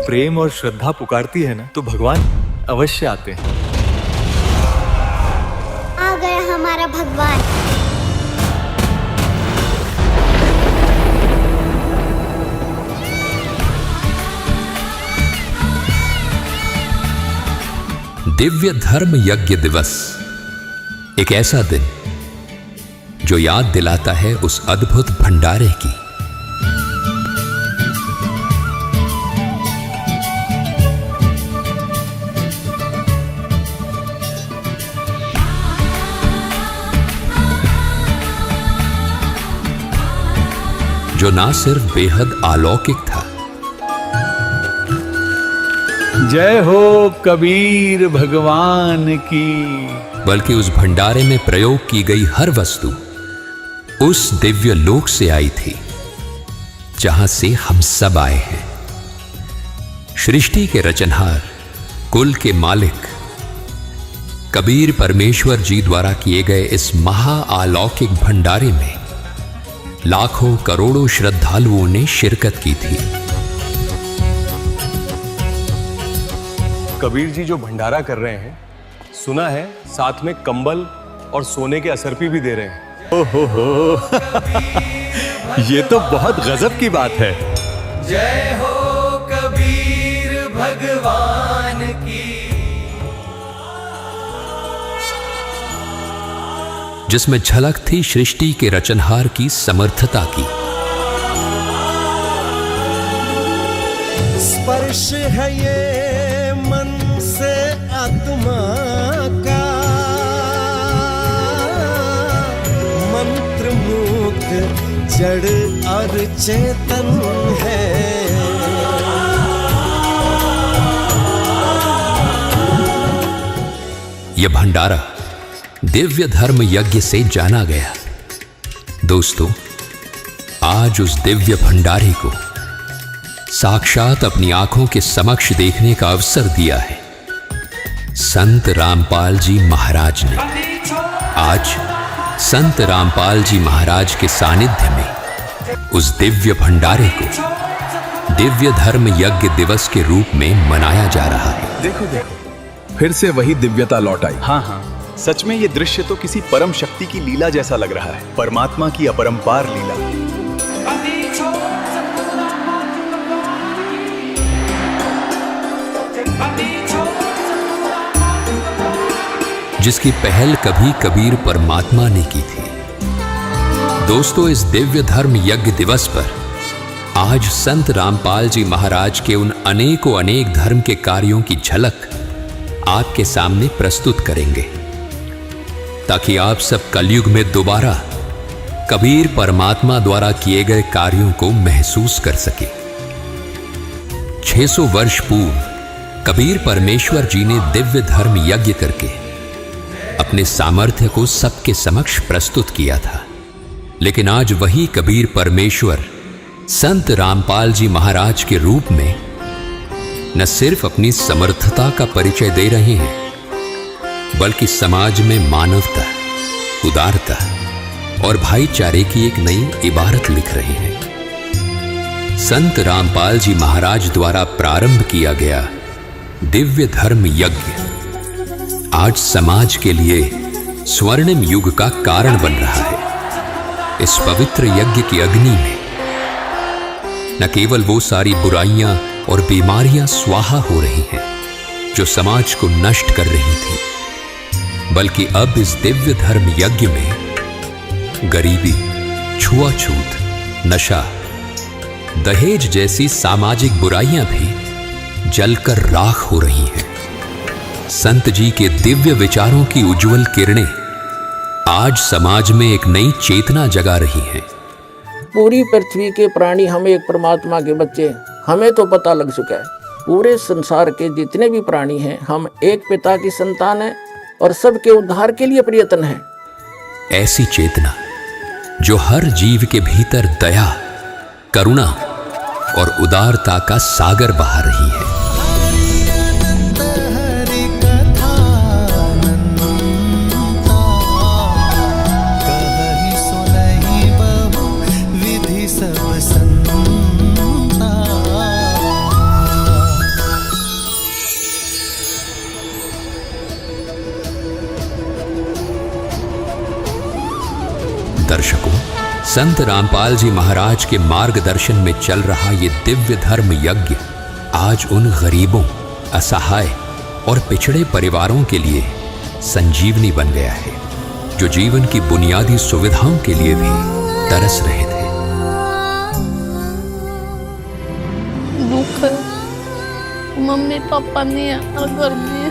प्रेम और श्रद्धा पुकारती है ना, तो भगवान अवश्य आते हैं। आ गया हमारा भगवान। दिव्य धर्म यज्ञ दिवस, एक ऐसा दिन जो याद दिलाता है उस अद्भुत भंडारे की। जो ना सिर्फ बेहद अलौकिक था, जय हो कबीर भगवान की, बल्कि उस भंडारे में प्रयोग की गई हर वस्तु उस दिव्य लोक से आई थी जहां से हम सब आए हैं। सृष्टि के रचनहार, कुल के मालिक कबीर परमेश्वर जी द्वारा किए गए इस महाअलौकिक भंडारे में लाखों करोड़ों श्रद्धालुओं ने शिरकत की थी। कबीर जी जो भंडारा कर रहे हैं, सुना है साथ में कंबल और सोने के असरपी भी दे रहे हैं। ओहो ये तो बहुत गजब की बात है। जय हो कबीर भगवान की। जिसमें झलक थी सृष्टि के रचनहार की समर्थता की। स्पर्श है ये मन से आत्मा का, मंत्र मुक्त जड़ और चेतन है। यह भंडारा दिव्य धर्म यज्ञ से जाना गया। दोस्तों, आज उस दिव्य भंडारे को साक्षात अपनी आंखों के समक्ष देखने का अवसर दिया है संत रामपाल जी महाराज ने। आज संत रामपाल जी महाराज के सानिध्य में उस दिव्य भंडारे को दिव्य धर्म यज्ञ दिवस के रूप में मनाया जा रहा है। देखो देखो, फिर से वही दिव्यता लौट आई। हाँ हाँ, सच में ये दृश्य तो किसी परम शक्ति की लीला जैसा लग रहा है, परमात्मा की अपरंपार लीला। जिसकी पहल कभी कबीर परमात्मा ने की थी। दोस्तों, इस दिव्य धर्म यज्ञ दिवस पर आज संत रामपाल जी महाराज के उन अनेकों अनेक धर्म के कार्यों की झलक आपके सामने प्रस्तुत करेंगे, ताकि आप सब कलयुग में दोबारा कबीर परमात्मा द्वारा किए गए कार्यों को महसूस कर सके। 600 वर्ष पूर्व कबीर परमेश्वर जी ने दिव्य धर्म यज्ञ करके अपने सामर्थ्य को सबके समक्ष प्रस्तुत किया था। लेकिन आज वही कबीर परमेश्वर संत रामपाल जी महाराज के रूप में न सिर्फ अपनी समर्थता का परिचय दे रहे हैं, बल्कि समाज में मानवता, उदारता और भाईचारे की एक नई इबारत लिख रहे हैं। संत रामपाल जी महाराज द्वारा प्रारंभ किया गया दिव्य धर्म यज्ञ आज समाज के लिए स्वर्णिम युग का कारण बन रहा है। इस पवित्र यज्ञ की अग्नि में न केवल वो सारी बुराइयां और बीमारियां स्वाहा हो रही हैं जो समाज को नष्ट कर रही थी, बल्कि अब इस दिव्य धर्म यज्ञ में गरीबी, छुआछूत, नशा, दहेज जैसी सामाजिक बुराइयां भी जलकर राख हो रही हैं। संत जी के दिव्य विचारों की उज्जवल किरणें आज समाज में एक नई चेतना जगा रही हैं। पूरी पृथ्वी के प्राणी हम एक परमात्मा के बच्चे, हमें तो पता लग चुका है। पूरे संसार के जितने भी प्राणी हैं, हम एक पिता की संतान हैं और सबके उद्धार के लिए प्रयत्न है। ऐसी चेतना जो हर जीव के भीतर दया, करुणा और उदारता का सागर बहा रही है। दर्शकों, संत रामपाल जी महाराज के मार्गदर्शन में चल रहा ये दिव्य धर्म यज्ञ आज उन गरीबों, असहाय और पिछड़े परिवारों के लिए संजीवनी बन गया है, जो जीवन की बुनियादी सुविधाओं के लिए भी तरस रहे थे। दुख है, मम्मी पापा नहीं है और घर भी है,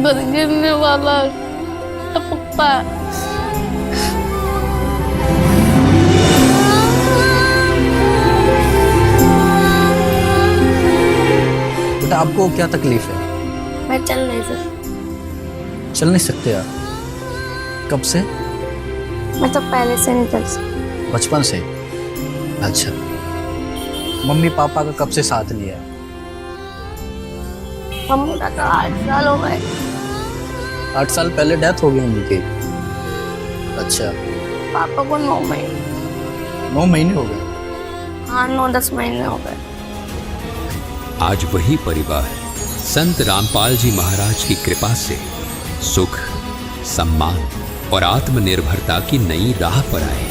घर गिरने वाला टपकता है। बेटा आपको क्या तकलीफ है? मैं चल नहीं सकती। चल नहीं सकते आप? कब से? मैं तो पहले से नहीं चल सकती। बचपन से? अच्छा, मम्मी पापा का कब से साथ लिया? मम्मी का तो 8 साल हो गए। 8 साल पहले डेथ हो गई उनकी। अच्छा, पापा को 9 महीने। 9 महीने हो गए? हाँ, 9-10 महीने हो गए। आज वही परिवार संत रामपाल जी महाराज की कृपा से सुख, सम्मान और आत्मनिर्भरता की नई राह पर आए।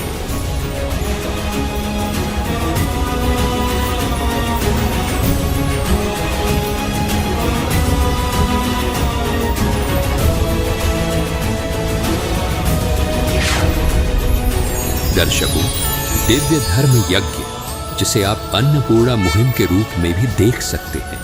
दर्शकों, दिव्य धर्म यज्ञ, जिसे आप अन्नपूर्णा मुहिम के रूप में भी देख सकते हैं,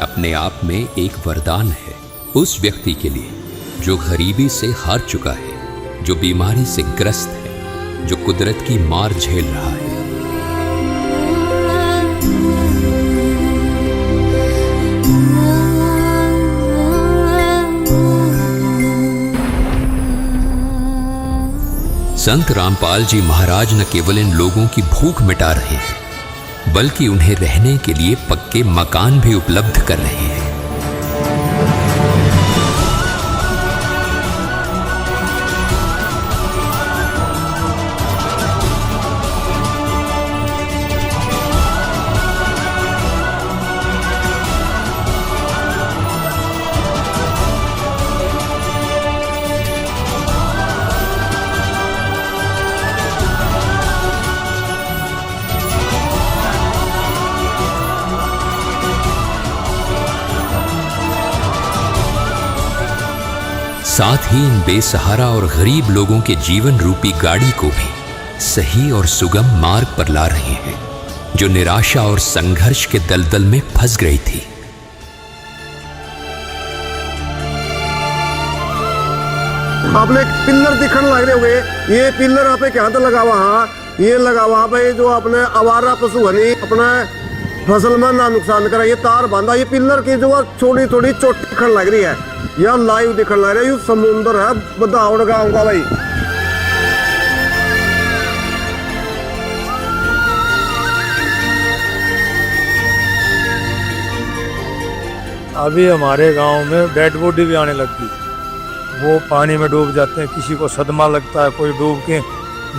अपने आप में एक वरदान है उस व्यक्ति के लिए जो गरीबी से हार चुका है, जो बीमारी से ग्रस्त है, जो कुदरत की मार झेल रहा है। संत रामपाल जी महाराज न केवल इन लोगों की भूख मिटा रहे हैं, बल्कि उन्हें रहने के लिए पक्के मकान भी उपलब्ध कर रहे हैं। साथ ही इन बेसहारा और गरीब लोगों के जीवन रूपी गाड़ी को भी सही और सुगम मार्ग पर ला रहे हैं, जो निराशा और संघर्ष के दलदल में फंस गई थी। आपने एक पिल्लर दिखने लग रहे होंगे, ये पिल्लर आप क्या तो लगा हुआ, ये लगा हुआ भाई जो आपने आवारा पशु है अपना फसल में ना नुकसान करा, ये तार बांधा, ये पिल्लर की जो थोड़ी थोड़ी चोटी दिखने लग रही है, यह लाइव दिखने लग रहा है, ये समुद्र है बदावड़ गाँव का भाई। अभी हमारे गांव में डेड बॉडी भी आने लगती, वो पानी में डूब जाते हैं, किसी को सदमा लगता है, कोई डूब के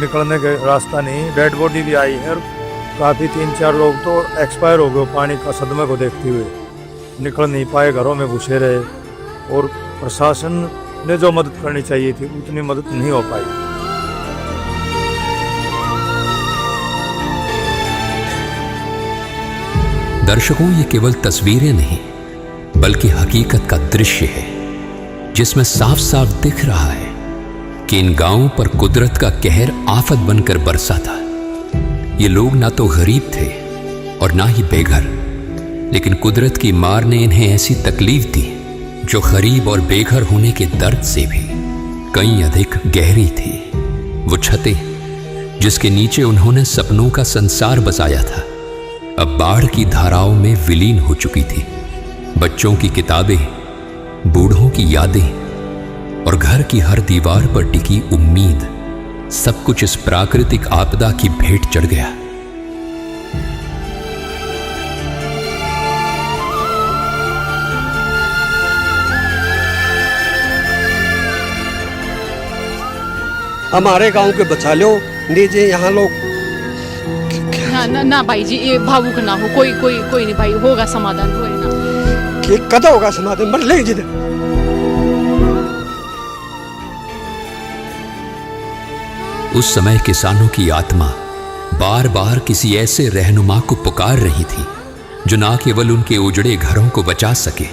निकलने का रास्ता नहीं, डेड बॉडी भी आई है और काफ़ी 3-4 लोग तो एक्सपायर हो गए पानी का सदमे को देखते हुए, निकल नहीं पाए, घरों में घुसे रहे, और प्रशासन ने जो मदद करनी चाहिए थी उतनी मदद नहीं हो पाई। दर्शकों, ये केवल तस्वीरें नहीं बल्कि हकीकत का दृश्य है, जिसमें साफ साफ दिख रहा है कि इन गांवों पर कुदरत का कहर आफत बनकर बरसा था। ये लोग ना तो गरीब थे और ना ही बेघर, लेकिन कुदरत की मार ने इन्हें ऐसी तकलीफ दी जो गरीब और बेघर होने के दर्द से भी कहीं अधिक गहरी थी। वो छतें जिसके नीचे उन्होंने सपनों का संसार बसाया था, अब बाढ़ की धाराओं में विलीन हो चुकी थी। बच्चों की किताबें, बूढ़ों की यादें और घर की हर दीवार पर टिकी उम्मीद, सब कुछ इस प्राकृतिक आपदा की भेंट चढ़ गया। हमारे गांव के बचा लो लीजिए, यहाँ लोग ना भाई जी, ये भावुक ना हो, कोई नहीं भाई, होगा समाधान, कोई ना, ठीक कदा होगा समाधान, मर ले जिधर उस समय किसानों की आत्मा बार बार किसी ऐसे रहनुमा को पुकार रही थी जो ना केवल उनके उजड़े घरों को बचा सके,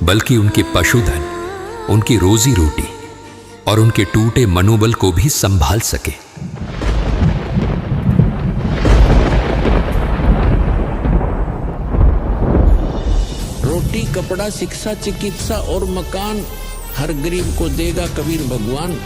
बल्कि उनके पशुधन, उनकी रोजी रोटी और उनके टूटे मनोबल को भी संभाल सके। रोटी, कपड़ा, शिक्षा, चिकित्सा और मकान हर गरीब को देगा कबीर भगवान।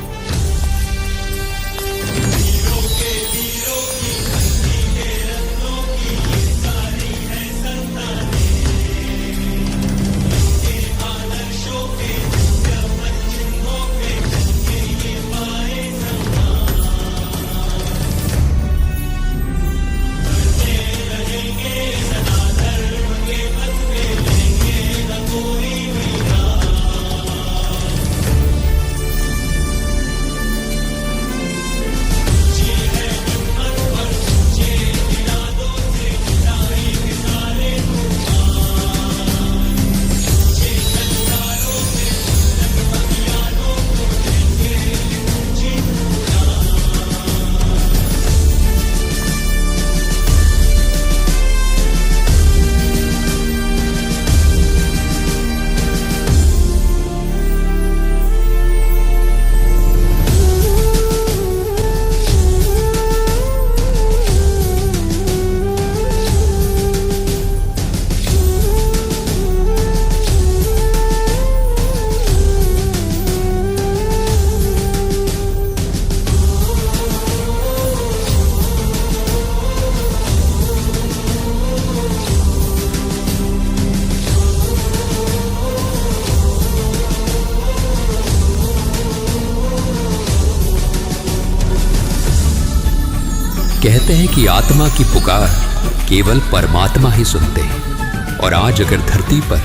कहते हैं कि आत्मा की पुकार केवल परमात्मा ही सुनते हैं, और आज अगर धरती पर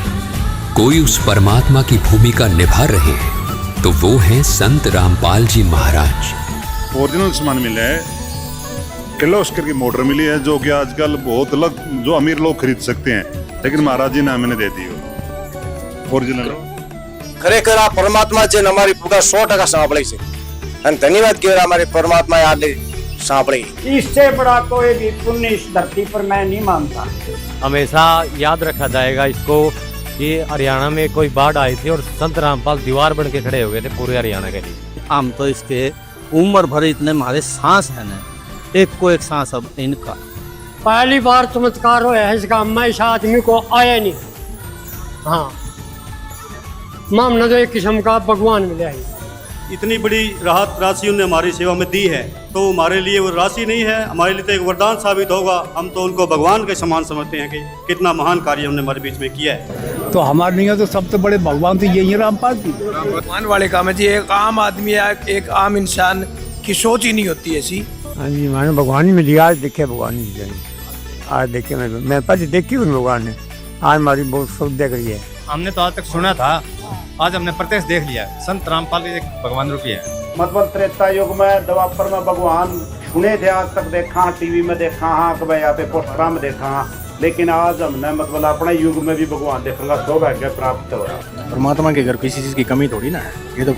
कोई उस परमात्मा की भूमिका निभा रहे हैं तो वो हैं संत रामपाल जी महाराज। ओरिजिनल सामान मिला है, किर्लोस्कर की मोटर मिली है जो कि आजकल बहुत जो अमीर लोग खरीद सकते हैं, लेकिन महाराज जी ने हमें दे दी ओरिजिनल। ખરેખર આ પરમાત્મા છે ને અમારી પુકાર 100% સાંભળે છે અને ધન્યવાદ કહેવાય અમારી પરમાત્માએ આ સાંભળી। इससे बड़ा कोई भी पुण्य इस धरती पर मैं नहीं मानता। हमेशा याद रखा जाएगा इसको कि हरियाणा में कोई बाढ़ आई थी और संत रामपाल दीवार बन के खड़े हो गए थे पूरे हरियाणा के लिए। हम तो इसके उम्र भर इतने हमारे सांस है ना, एक को एक सांस अब इनका। पहली बार चमत्कार हुआ है इस गाँव में, इस आदमी को आया नहीं। हाँ, मामला तो एक किस्म का भगवान मिला है। इतनी बड़ी राहत राशि उन्होंने हमारी सेवा में दी है, तो हमारे लिए वो राशि नहीं है, हमारे लिए तो एक वरदान साबित होगा। हम तो उनको भगवान के समान समझते हैं कि कितना महान कार्य उन्होंने हमारे बीच में किया है। तो हमारे लिए तो सबसे बड़े भगवान तो यही है रामपाल जी। भगवान वाले काम है जी, एक आम आदमी या एक आम इंसान की सोच ही नहीं होती ऐसी। हाँ जी, मैंने भगवान ही मिली, आज देखे भगवान ही, आज देखे मैं पास देखी भगवान ने, आज हमारी बहुत सुविधा करी है। हमने तो आज तक सुना था, आज हमने प्रत्यक्ष देख लिया। संत रामपाल एक भगवान रूपी है। मतलब त्रेता युग में, द्वापर में भगवान सुने थे, आज तक देखा, टीवी में देखा, हाँ कि भाई यहाँ पे पोस्टर में देखा, लेकिन आज हमने मतलब अपने युग में भी भगवान देखने का सौभाग्य प्राप्त हो रहा। परमात्मा के घर किसी चीज की कमी थोड़ी ना है, ये तो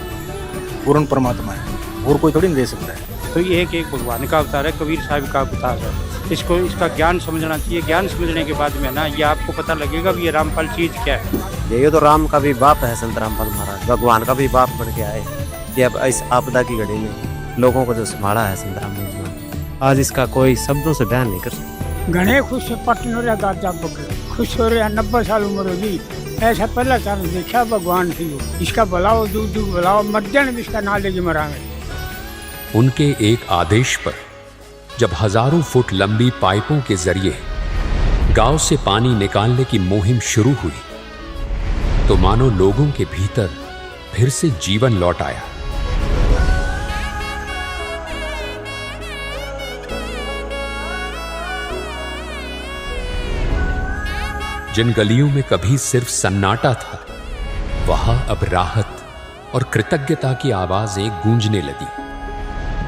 पूर्ण परमात्मा है, और कोई थोड़ी नहीं दे सकता है। तो ये एक भगवान का अवतार है, कबीर साहब का अवतार है। इसको इसका ज्ञान समझना चाहिए। ज्ञान समझने के बाद में ना ये आपको पता लगेगा कि ये रामपाल चीज क्या है। ये तो राम का भी बाप है संत रामपाल महाराज, भगवान का भी बाप बन के आए कि अब इस आपदा की घड़ी में लोगों को जो संभाला है संत रामपाल जी, आज इसका कोई शब्दों से बयान नहीं कर सकता। घने खुश पटन हो रहा गाजा पकड़, खुश हो रहा, 90 साल उम्र होगी, ऐसा पहला साल देखा भगवान थी। इसका भलाओ दूध दूध भलाओ, मर्जन इसका ना लेके मरावे। उनके एक आदेश पर जब हजारों फुट लंबी पाइपों के जरिए गांव से पानी निकालने की मुहिम शुरू हुई तो मानो लोगों के भीतर फिर से जीवन लौट आया। जिन गलियों में कभी सिर्फ सन्नाटा था, वहां अब राहत और कृतज्ञता की आवाजें गूंजने लगी।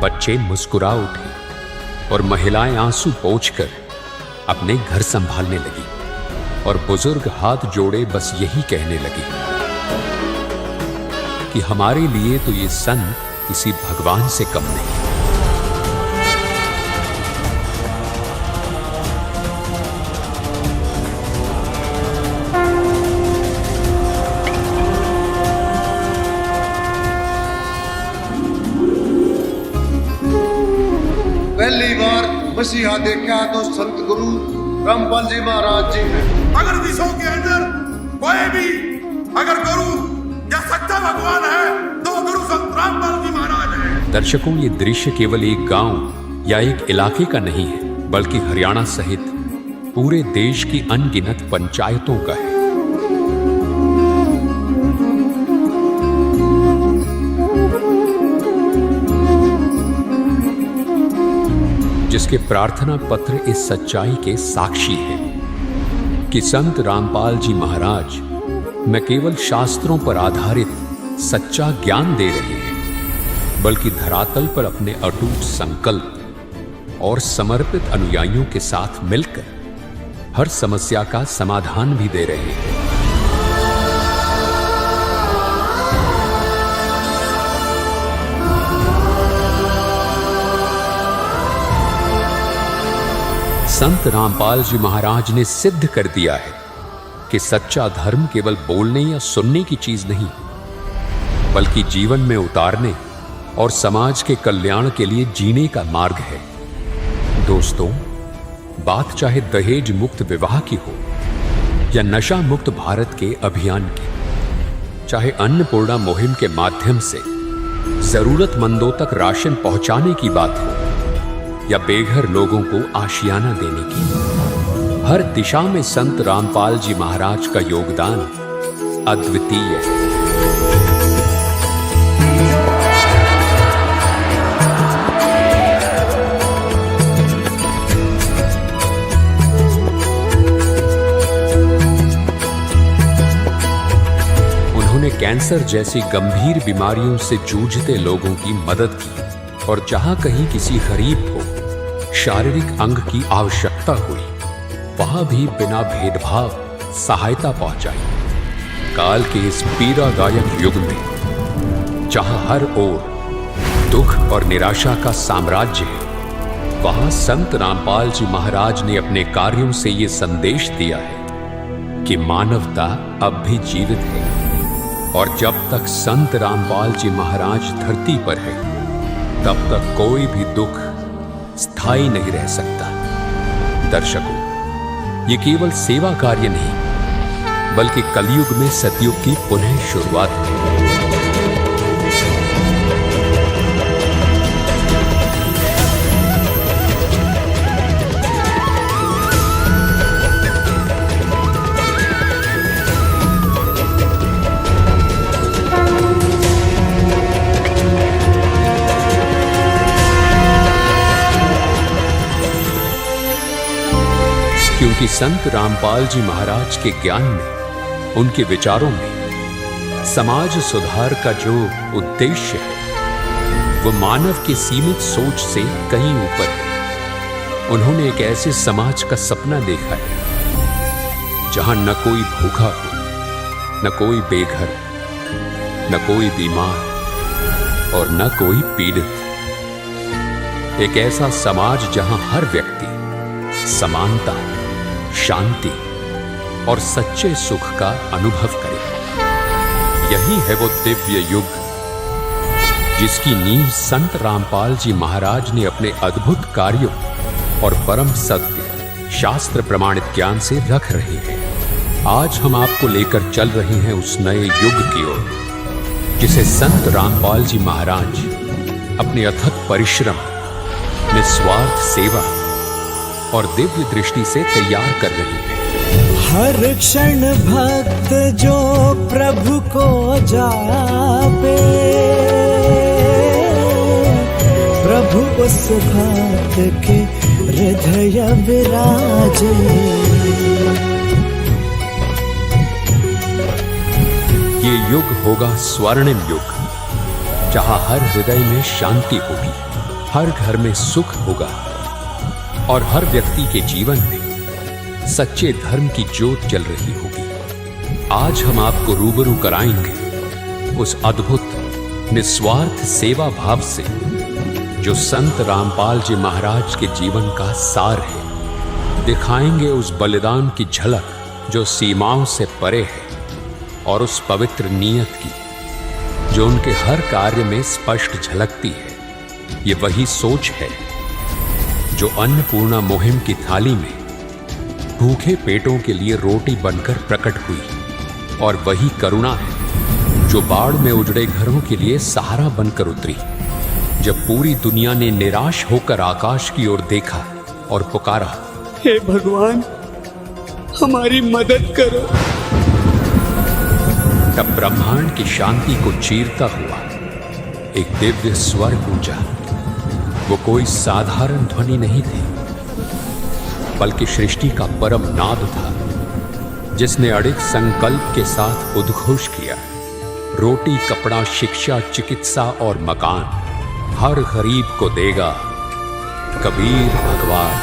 बच्चे मुस्कुरा उठे और महिलाएं आंसू पोंछकर अपने घर संभालने लगी, और बुजुर्ग हाथ जोड़े बस यही कहने लगे कि हमारे लिए तो ये संत किसी भगवान से कम नहीं। मसीहा देखा तो संत गुरु रामपाल जी महाराज जी ने। अगर विश्व के अंदर कोई भी अगर गुरु या सच्चा भगवान है तो गुरु संत रामपाल जी महाराज है। दर्शकों, ये दृश्य केवल एक गांव या एक इलाके का नहीं है, बल्कि हरियाणा सहित पूरे देश की अनगिनत पंचायतों का है। जिसके प्रार्थना पत्र इस सच्चाई के साक्षी है कि संत रामपाल जी महाराज न केवल शास्त्रों पर आधारित सच्चा ज्ञान दे रहे हैं, बल्कि धरातल पर अपने अटूट संकल्प और समर्पित अनुयायियों के साथ मिलकर हर समस्या का समाधान भी दे रहे हैं। संत रामपाल जी महाराज ने सिद्ध कर दिया है कि सच्चा धर्म केवल बोलने या सुनने की चीज नहीं, बल्कि जीवन में उतारने और समाज के कल्याण के लिए जीने का मार्ग है। दोस्तों, बात चाहे दहेज मुक्त विवाह की हो या नशा मुक्त भारत के अभियान की, चाहे अन्नपूर्णा मुहिम के माध्यम से जरूरतमंदों तक राशन पहुंचाने की बात हो या बेघर लोगों को आशियाना देने की, हर दिशा में संत रामपाल जी महाराज का योगदान अद्वितीय है। उन्होंने कैंसर जैसी गंभीर बीमारियों से जूझते लोगों की मदद की और जहां कहीं किसी गरीब को शारीरिक अंग की आवश्यकता हुई, वहां भी बिना भेदभाव सहायता पहुंचाई। काल के इस पीड़ादायक युग में जहां हर ओर दुख और निराशा का साम्राज्य है, वहां संत रामपाल जी महाराज ने अपने कार्यों से ये संदेश दिया है कि मानवता अब भी जीवित है और जब तक संत रामपाल जी महाराज धरती पर है, तब तक कोई भी दुख स्थायी नहीं रह सकता। दर्शकों, ये केवल सेवा कार्य नहीं, बल्कि कलयुग में सतयुग की पुनः शुरुआत है। क्योंकि संत रामपाल जी महाराज के ज्ञान में, उनके विचारों में समाज सुधार का जो उद्देश्य है, वो मानव की सीमित सोच से कहीं ऊपर है। उन्होंने एक ऐसे समाज का सपना देखा है जहां न कोई भूखा हो, न कोई बेघर, न कोई बीमार और न कोई पीड़ित। एक ऐसा समाज जहां हर व्यक्ति समानता, शांति और सच्चे सुख का अनुभव करे। यही है वो दिव्य युग जिसकी नींव संत रामपाल जी महाराज ने अपने अद्भुत कार्यों और परम सत्य शास्त्र प्रमाणित ज्ञान से रख रहे हैं। आज हम आपको लेकर चल रहे हैं उस नए युग की ओर जिसे संत रामपाल जी महाराज अपने अथक परिश्रम, निस्वार्थ सेवा और दिव्य दृष्टि से तैयार कर रही है। हर क्षण भक्त जो प्रभु को जापे, प्रभु उस भक्त के हृदय विराजे। ये युग होगा स्वर्णिम युग, जहां हर हृदय में शांति होगी, हर घर में सुख होगा और हर व्यक्ति के जीवन में सच्चे धर्म की ज्योत जल रही होगी। आज हम आपको रूबरू कराएंगे उस अद्भुत निस्वार्थ सेवा भाव से जो संत रामपाल जी महाराज के जीवन का सार है। दिखाएंगे उस बलिदान की झलक जो सीमाओं से परे है और उस पवित्र नीयत की जो उनके हर कार्य में स्पष्ट झलकती है। ये वही सोच है जो अन्नपूर्णा मुहिम की थाली में भूखे पेटों के लिए रोटी बनकर प्रकट हुई, और वही करुणा है जो बाढ़ में उजड़े घरों के लिए सहारा बनकर उतरी, जब पूरी दुनिया ने निराश होकर आकाश की ओर देखा और पुकारा, हे भगवान हमारी मदद करो। तब ब्रह्मांड की शांति को चीरता हुआ एक दिव्य स्वर गूंजा। वो कोई साधारण ध्वनि नहीं थी, बल्कि सृष्टि का परम नाद था, जिसने अड़िग संकल्प के साथ उद्घोष किया, रोटी, कपड़ा, शिक्षा, चिकित्सा और मकान हर गरीब को देगा कबीर भगवान।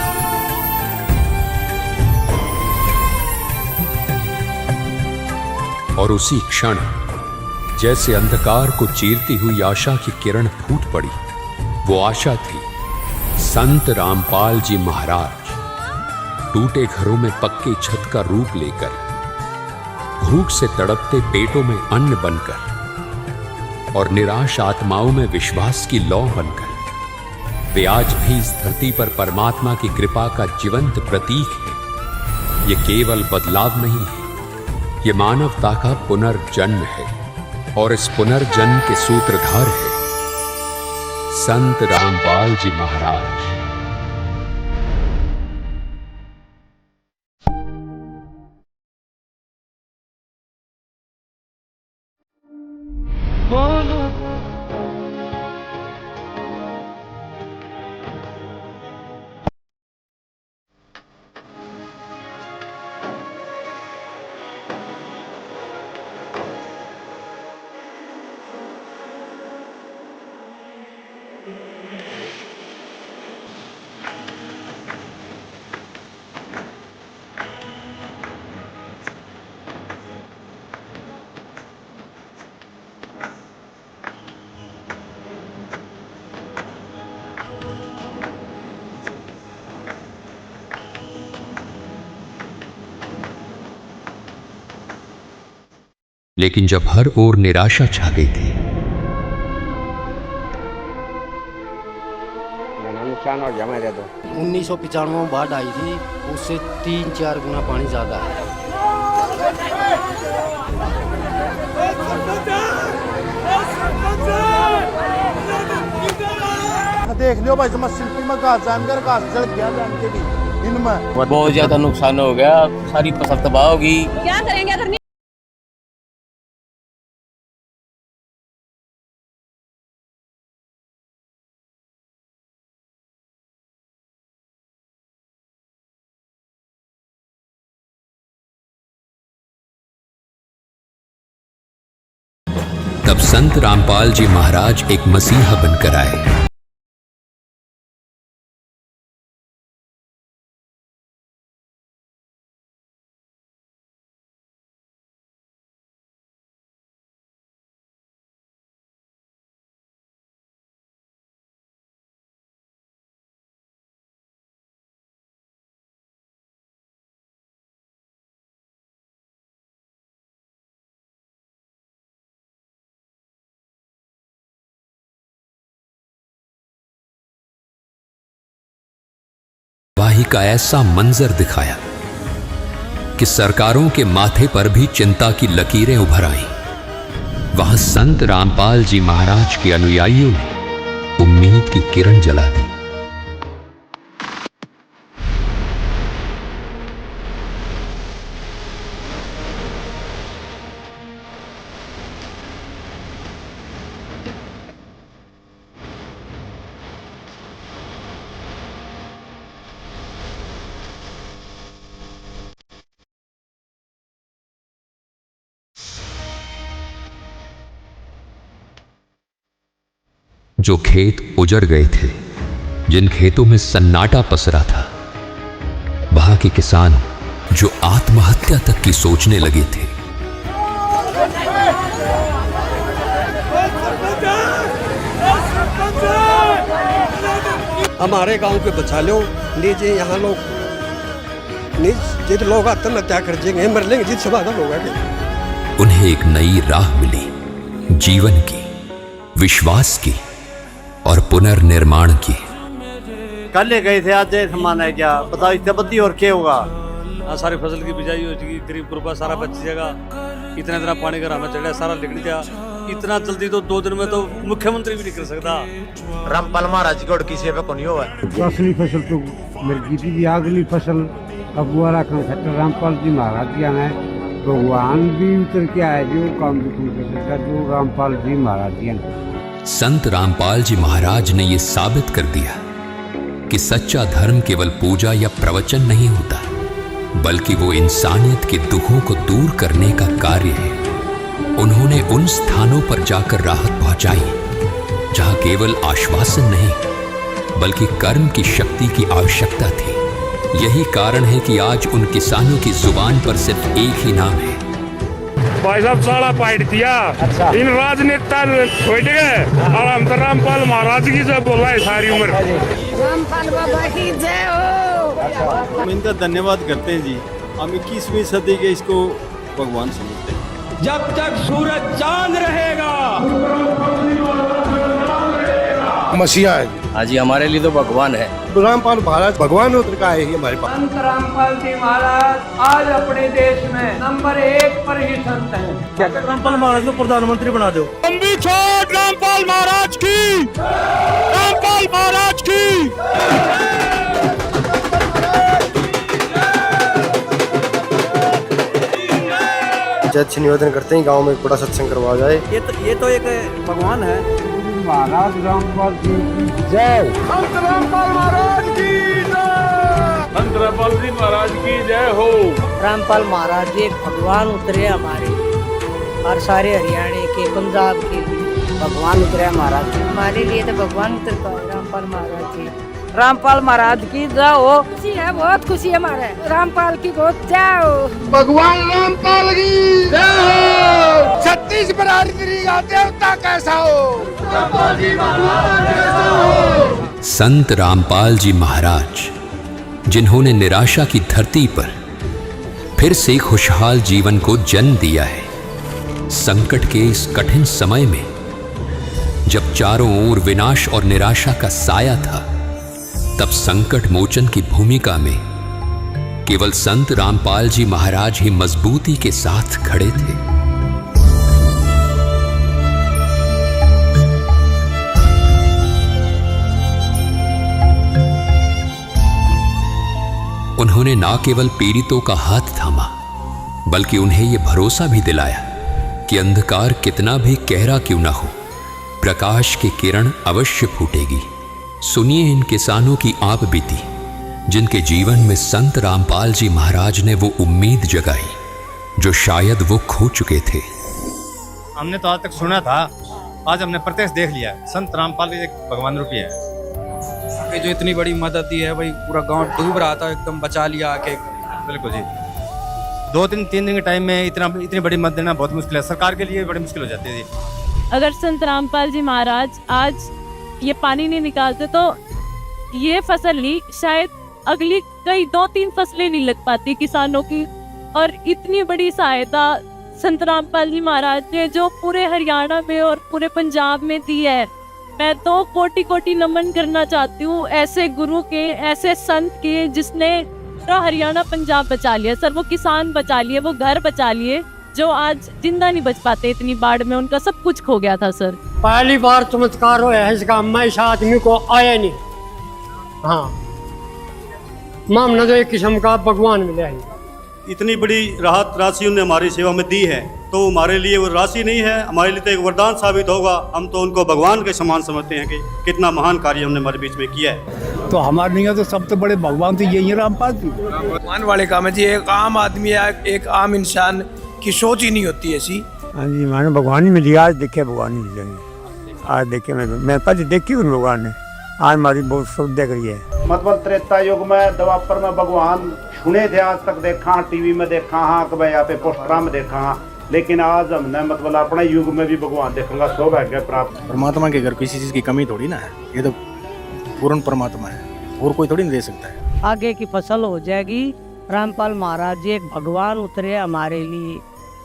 और उसी क्षण जैसे अंधकार को चीरती हुई आशा की किरण फूट पड़ी। वो आशा थी संत रामपाल जी महाराज, टूटे घरों में पक्की छत का रूप लेकर, भूख से तड़पते पेटों में अन्न बनकर और निराश आत्माओं में विश्वास की लौ बनकर वे आज भी इस धरती पर परमात्मा की कृपा का जीवंत प्रतीक है। ये केवल बदलाव नहीं है, ये मानवता का पुनर्जन्म है, और इस पुनर्जन्म के सूत्रधार है संत रामपाल जी महाराज। लेकिन जब हर ओर निराशा छा गई थी, नुकसान हो गया मेरे तो। 1995 में बाढ़ आई थी, उससे 3-4 गुना पानी ज्यादा है। देख लियो भाई, समझ शिल्पी में घास जानकर घास जड़ गया जान के भी इनमें बहुत ज्यादा नुकसान हो गया, सारी फसल तबाह होगी। क्या करेंगे अगर तब संत रामपाल जी महाराज एक मसीहा बनकर आए। तबाही का ऐसा मंजर दिखाया कि सरकारों के माथे पर भी चिंता की लकीरें उभर आईं। वहां संत रामपाल जी महाराज के अनुयायियों ने उम्मीद की किरण जला दी। जो खेत उजड़ गए थे, जिन खेतों में सन्नाटा पसरा था, वहां के किसान जो आत्महत्या तक की सोचने लगे थे, हमारे गांव के बचा लो नीचे, यहाँ लोग जित लोग आत्महत्या कर देंगे, मर लेंगे, जित समाधान होगा। उन्हें एक नई राह मिली, जीवन की, विश्वास की और पुनर्निर्माण की। कल ले गए थे, आज सामान है क्या बताओ, इतना बत्ती और क्या होगा। हाँ, सारी फसल की बिजाई हो चुकी, गरीब गुरबा सारा बच जाएगा। इतना पानी का रामा चढ़ा, सारा निकल गया। इतना जल्दी तो 2 दिन में तो मुख्यमंत्री भी नहीं कर सकता। रामपाल महाराज की किसी पे कोनी हुआ असली फसल तो मिर्गी की अगली फसल अगुआरा खट्टर रामपाल जी महाराज की आना है। भगवान भी उतर के आए जो काम भी कोई कर सकता जो रामपाल जी महाराज जी। संत रामपाल जी महाराज ने ये साबित कर दिया कि सच्चा धर्म केवल पूजा या प्रवचन नहीं होता, बल्कि वो इंसानियत के दुखों को दूर करने का कार्य है। उन्होंने उन स्थानों पर जाकर राहत पहुंचाई जहां केवल आश्वासन नहीं बल्कि कर्म की शक्ति की आवश्यकता थी। यही कारण है कि आज उन किसानों की जुबान पर सिर्फ एक ही नाम है। भाई साहब साला पाइट दिया। अच्छा। इन राजनेता और हम तो रामपाल महाराज की जब बोला है सारी उम्र। रामपाल बाबा की जय हो। हम इनका धन्यवाद करते हैं जी। हम 21वीं सदी के इसको भगवान समझते हैं। जब तक सूरज चांद रहेगा मसीहा है। हाँ जी, हमारे लिए तो भगवान है। रामपाल महाराज भगवान उतर का है हमारे पास। संत रामपाल जी महाराज आज अपने देश में नंबर 1 पर ही संत हैं। रामपाल महाराज को प्रधानमंत्री बना दो। लंबी छोड़ रामपाल महाराज की, रामपाल महाराज की। अच्छे निवेदन करते हैं गांव में एक बड़ा सत्संग करवा जाए। ये तो एक भगवान है। महाराज रामपाल जी की जय। संत रामपाल महाराज की जय। संत रामपाल जी महाराज की जय हो। रामपाल महाराज जी एक भगवान उतरे हमारे और सारे हरियाणा के पंजाब के लिए भगवान उतरे महाराज। हमारे लिए तो भगवान उतर पाए रामपाल महाराज जी। रामपाल महाराज की जय हो। खुशी है, बहुत खुशी है हमारे रामपाल की बहुत जय हो। भगवान रामपाल की जय हो। छत्तीस बरादरी का देवता कैसा हो, रामपाल जी महाराज कैसा हो। संत रामपाल जी महाराज जिन्होंने निराशा की धरती पर फिर से खुशहाल जीवन को जन्म दिया है। संकट के इस कठिन समय में जब चारों ओर विनाश और निराशा का साया था, तब संकट मोचन की भूमिका में केवल संत रामपाल जी महाराज ही मजबूती के साथ खड़े थे। उन्होंने ना केवल पीड़ितों का हाथ थामा, बल्कि उन्हें यह भरोसा भी दिलाया कि अंधकार कितना भी गहरा क्यों ना हो, प्रकाश की किरण अवश्य फूटेगी। सुनिए इन किसानों की आप बीती, जिनके जीवन में संत रामपाल जी महाराज ने वो उम्मीद जगाई जो शायद वो खो चुके थे। हमने तो आज तक सुना था, आज हमने प्रत्यक्ष देख लिया। संत रामपाल एक भगवान रूपी है। जो इतनी बड़ी मदद दी है भाई, पूरा गांव डूब रहा था, एकदम बचा लिया आके। बिल्कुल जी। 2-3 दिन के टाइम में इतनी बड़ी मदद देना बहुत मुश्किल है, सरकार के लिए बड़ी मुश्किल हो जाती है जी। अगर संत रामपाल जी महाराज आज ये पानी नहीं निकालते तो ये फसल नहीं, शायद अगली कई 2-3 फसलें नहीं लग पाती किसानों की। और इतनी बड़ी सहायता संत रामपाल जी महाराज ने जो पूरे हरियाणा में और पूरे पंजाब में दी है, मैं तो कोटि-कोटि नमन करना चाहती हूँ ऐसे गुरु के, ऐसे संत के, जिसने पूरा हरियाणा पंजाब बचा लिया सर। वो किसान बचा लिए, वो घर बचा लिए जो आज जिंदा नहीं बच पाते इतनी बाढ़ में, उनका सब कुछ खो गया था सर। पहली बार चमत्कार हुआ है इसका, मैं इस आदमी को आया नहीं। हाँ, मामला तो एक किस्म का भगवान मिला है। इतनी बड़ी राहत राशि उन्होंने हमारी सेवा में दी है, तो हमारे लिए वो राशि नहीं है, हमारे लिए तो एक वरदान साबित होगा। हम तो उनको भगवान के समान समझते हैं कि कितना महान कार्य उन्होंने हमारे बीच में किया है। तो हमारे लिए तो सबसे बड़े भगवान तो यही है रामपाल जी। भगवान वाले काम है जी। एक आम आदमी या एक आम इंसान की सोच ही नहीं होती ऐसी। हाँ जी, मैंने भगवान ही मिली। आज देखे भगवान ही मिलेंगे, आज देखे मैं पहले देखी उन भगवान ने, आज हमारी बहुत श्रद्धा करी है। मतलब त्रेता युग में, द्वापर में भगवान सुने थे, आज तक देखा, टीवी में देखा, हाँ कभी यहाँ पे पोस्टरा में देखा, लेकिन आज हमने मतलब अपने युग में भी भगवान देखूंगा सौभाग्य प्राप्त। परमात्मा के घर किसी चीज की कमी थोड़ी ना है, ये तो पूर्ण परमात्मा है, और कोई थोड़ी नहीं दे सकता है। आगे की फसल हो जाएगी। रामपाल महाराज जी एक भगवान उतरे हमारे लिए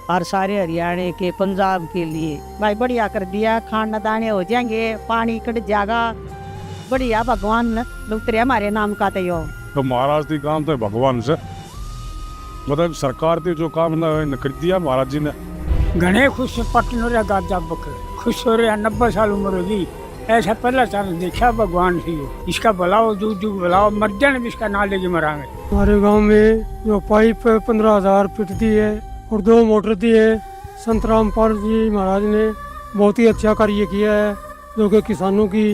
और सारे हरियाणा के, पंजाब के लिए। भाई बढ़िया कर दिया, खाना दाने हो जाएंगे, पानी कट जाएगा, बढ़िया भगवान उतरे हमारे नाम का तो महाराज जी काम तो भगवान से मतलब सरकार ने जो काम कर दिया महाराज जी ने घने खुश पटन हो रहा गाजा बक खुश हो रहा 90 साल उम्र होगी ऐसा पहला चांस देखा भगवान से इसका बुलाओ जुग जुग बुलाओ मर जाने भी इसका ना लेके मरांगे। हमारे गांव में जो पाइप 15,000 फीट दी है और 2 मोटर दी है संत रामपाल जी महाराज ने बहुत ही अच्छा कार्य किया है जो कि किसानों की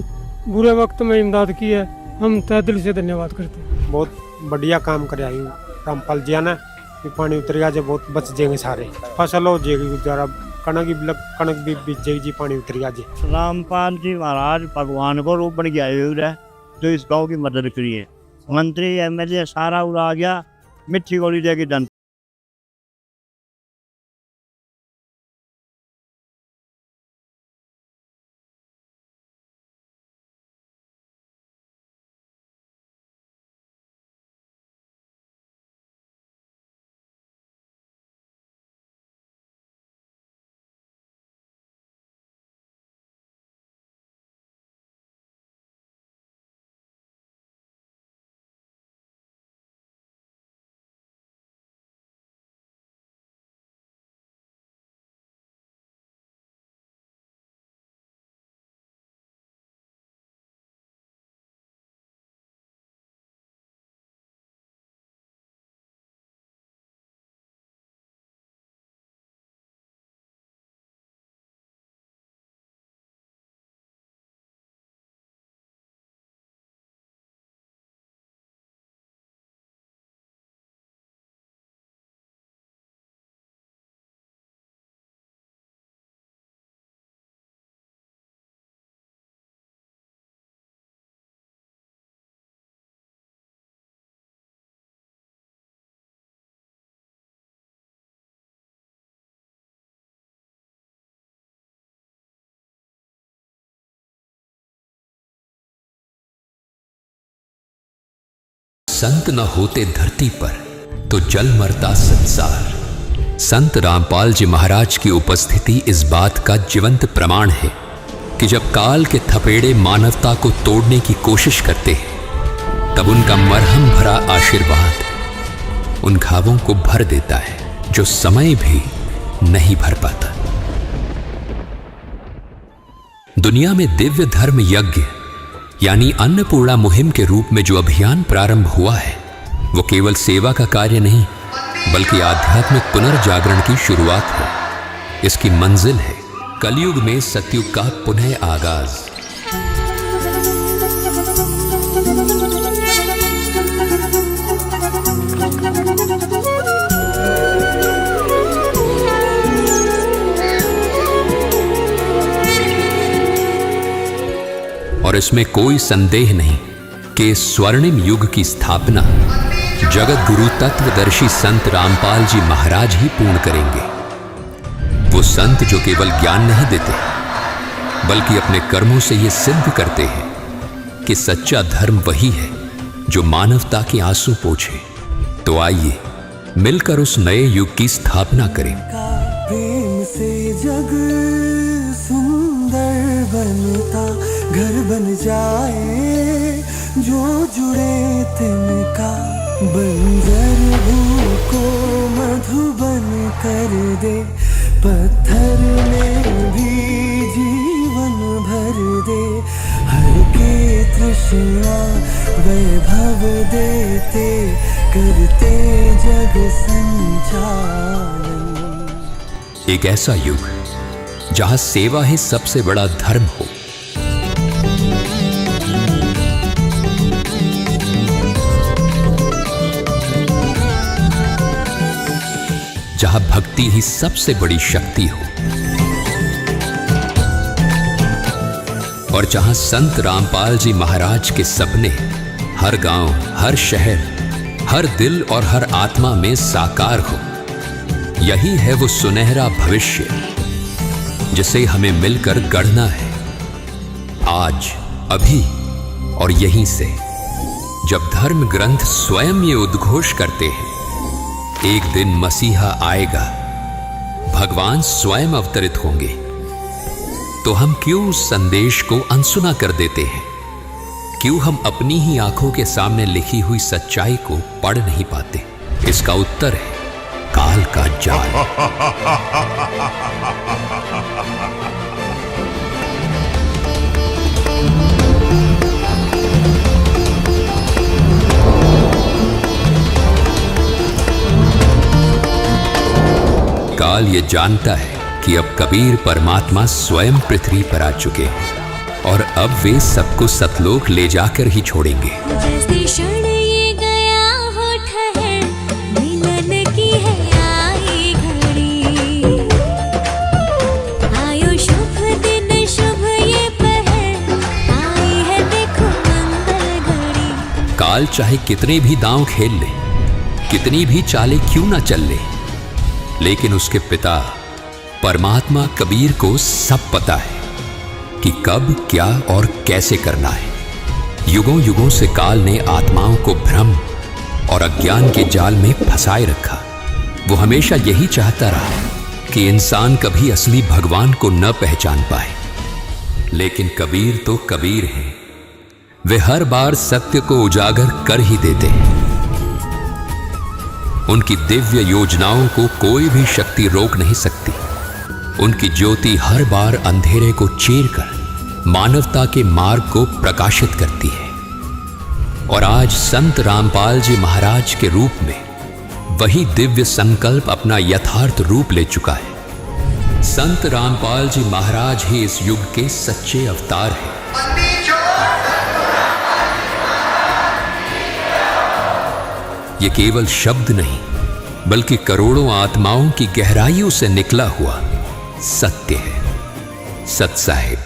बुरे वक्त में इमदाद की है। हम तहे दिल से धन्यवाद करते हैं। बहुत बढ़िया काम कर आई रामपाल जी ने पानी उतरेगा जो बहुत बच जाएंगे सारे फसल हो जाएगी जरा कणक भी बीत जाएगी जी पानी उतरेगा जी। रामपाल जी महाराज भगवान को रूप बन गया है जो इस गांव की मदद करी है। मंत्री MLA सारा उड़ा गया मिट्टी गोली देगी जनता। संत न होते धरती पर तो जल मरता संसार। संत रामपाल जी महाराज की उपस्थिति इस बात का जीवंत प्रमाण है कि जब काल के थपेड़े मानवता को तोड़ने की कोशिश करते हैं तब उनका मरहम भरा आशीर्वाद उन घावों को भर देता है जो समय भी नहीं भर पाता। दुनिया में दिव्य धर्म यज्ञ यानी अन्नपूर्णा मुहिम के रूप में जो अभियान प्रारंभ हुआ है वो केवल सेवा का कार्य नहीं बल्कि आध्यात्मिक पुनर्जागरण की शुरुआत है। इसकी मंजिल है कलयुग में सतयुग का पुनः आगाज। और इसमें कोई संदेह नहीं कि स्वर्णिम युग की स्थापना जगत गुरु तत्वदर्शी संत रामपाल जी महाराज ही पूर्ण करेंगे। वो संत जो केवल ज्ञान नहीं देते बल्कि अपने कर्मों से ये सिद्ध करते हैं कि सच्चा धर्म वही है जो मानवता के आंसू पोंछे। तो आइए मिलकर उस नए युग की स्थापना करें। प्रेम से जग सुंदर बनता घर बन जाए जो जुड़े तिनका बंजर भू को मधुबन कर दे पत्थर में भी जीवन भर दे हर के तृष्णा वैभव देते करते जग संचालन। एक ऐसा युग जहां सेवा ही सबसे बड़ा धर्म हो, जहां भक्ति ही सबसे बड़ी शक्ति हो और जहां संत रामपाल जी महाराज के सपने हर गांव, हर शहर, हर दिल और हर आत्मा में साकार हो। यही है वो सुनहरा भविष्य जिसे हमें मिलकर गढ़ना है आज, अभी और यहीं से। जब धर्म ग्रंथ स्वयं ये उद्घोष करते हैं एक दिन मसीहा आएगा, भगवान स्वयं अवतरित होंगे, तो हम क्यों उस संदेश को अनसुना कर देते हैं? क्यों हम अपनी ही आंखों के सामने लिखी हुई सच्चाई को पढ़ नहीं पाते? इसका उत्तर है काल का जाल। काल ये जानता है कि अब कबीर परमात्मा स्वयं पृथ्वी पर आ चुके हैं और अब वे सबको सतलोक ले जाकर ही छोड़ेंगे। जैसे क्षण ये गया हो ठहर, मिलन की है आई घड़ी, आयो शुभ दिन शुभ ये पहर, आई है देखो मंगल घड़ी। काल चाहे कितने भी दांव खेल ले, कितनी भी चालें क्यों ना चल ले, लेकिन उसके पिता परमात्मा कबीर को सब पता है कि कब क्या और कैसे करना है। युगों युगों से काल ने आत्माओं को भ्रम और अज्ञान के जाल में फंसाए रखा। वो हमेशा यही चाहता रहा कि इंसान कभी असली भगवान को न पहचान पाए, लेकिन कबीर तो कबीर हैं। वे हर बार सत्य को उजागर कर ही देते हैं। उनकी दिव्य योजनाओं को कोई भी शक्ति रोक नहीं सकती। उनकी ज्योति हर बार अंधेरे को चीरकर मानवता के मार्ग को प्रकाशित करती है। और आज संत रामपाल जी महाराज के रूप में वही दिव्य संकल्प अपना यथार्थ रूप ले चुका है। संत रामपाल जी महाराज ही इस युग के सच्चे अवतार हैं। ये केवल शब्द नहीं, बल्कि करोड़ों आत्माओं की गहराइयों से निकला हुआ सत्य है। सत साहिब।